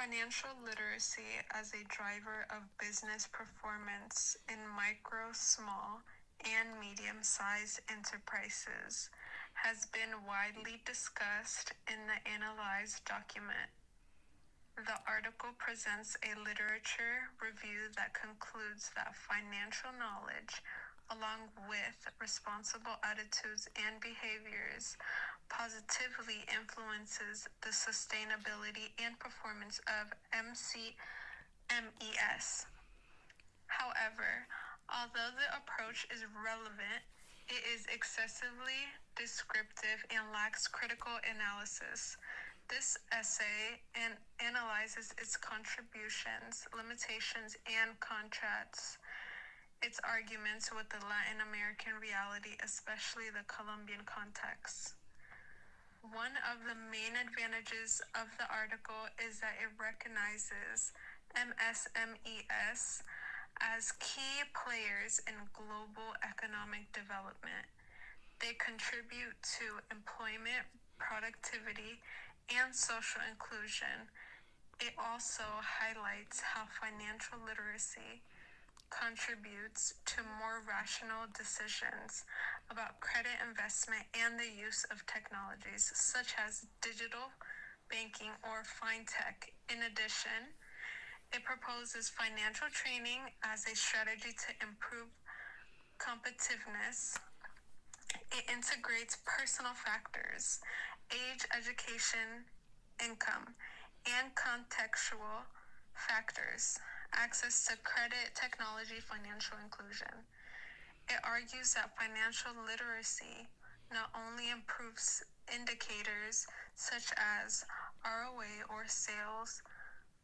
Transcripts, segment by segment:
Financial literacy as a driver of business performance in micro, small, and medium-sized enterprises has been widely discussed in the analyzed document. The article presents a literature review that concludes that financial knowledge, along with responsible attitudes and behaviors, positively influences the sustainability and performance of MES. However, although the approach is relevant, it is excessively descriptive and lacks critical analysis. This essay analyzes its contributions, limitations, and contrasts its arguments with the Latin American reality, especially the Colombian context. One of the main advantages of the article is that it recognizes MES as key players in global economic development. They contribute to employment, productivity, and social inclusion. It also highlights how financial literacy contributes to more rational decisions about credit investment and the use of technologies such as digital banking or fintech. In addition, it proposes financial training as a strategy to improve competitiveness. It integrates personal factors, age, education, income, and contextual factors, access to credit, technology, financial inclusion. It argues that financial literacy not only improves indicators such as ROA or sales,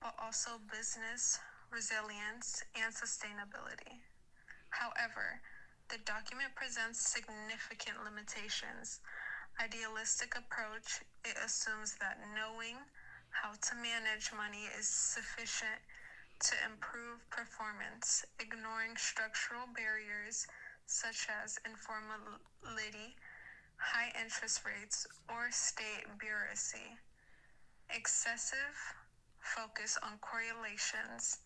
but also business resilience and sustainability. However, the document presents significant limitations. Idealistic approach, it assumes that knowing how to manage money is sufficient to improve performance, ignoring structural barriers such as informality, high interest rates, or state bureaucracy. Excessive focus on correlations,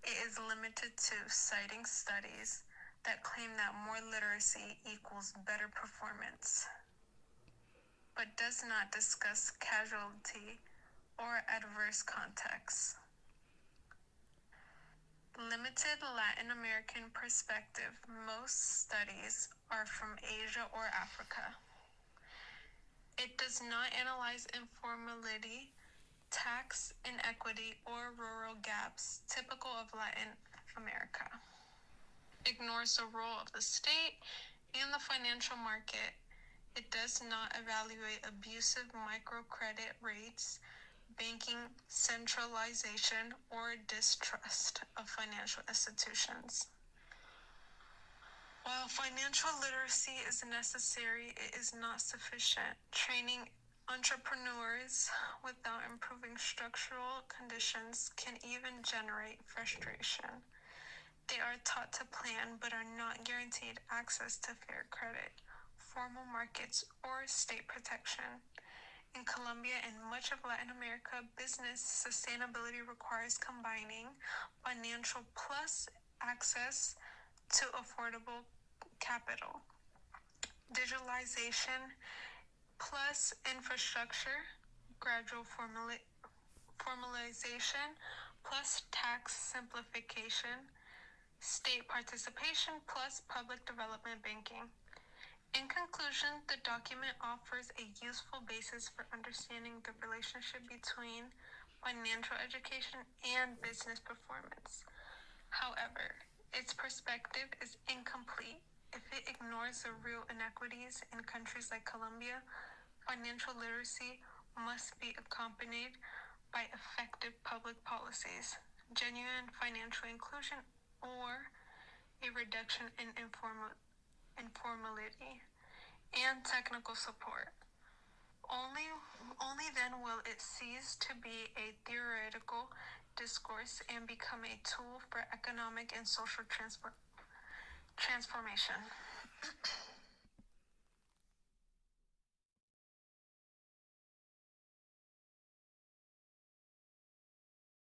it is limited to citing studies that claim that more literacy equals better performance, but does not discuss causality or adverse contexts. Limited Latin American perspective, most studies are from Asia or Africa. It does not analyze informality, tax inequity, or rural gaps typical of Latin America. Ignores the role of the state and the financial market. It does not evaluate abusive microcredit rates, banking centralization, or distrust of financial institutions. While financial literacy is necessary, it is not sufficient. Training entrepreneurs without improving structural conditions can even generate frustration. They are taught to plan but are not guaranteed access to fair credit, formal markets, or state protection. In Colombia and much of Latin America, business sustainability requires combining financial plus access to affordable capital, digitalization plus infrastructure, gradual formalization plus tax simplification, state participation plus public development banking. In conclusion, the document offers a useful basis for understanding the relationship between financial education and business performance. However, its perspective is incomplete if it ignores the real inequities in countries like Colombia. Financial literacy must be accompanied by effective public policies, genuine financial inclusion, or a reduction in informality, and technical support. Only then will it cease to be a theoretical discourse and become a tool for economic and social transformation.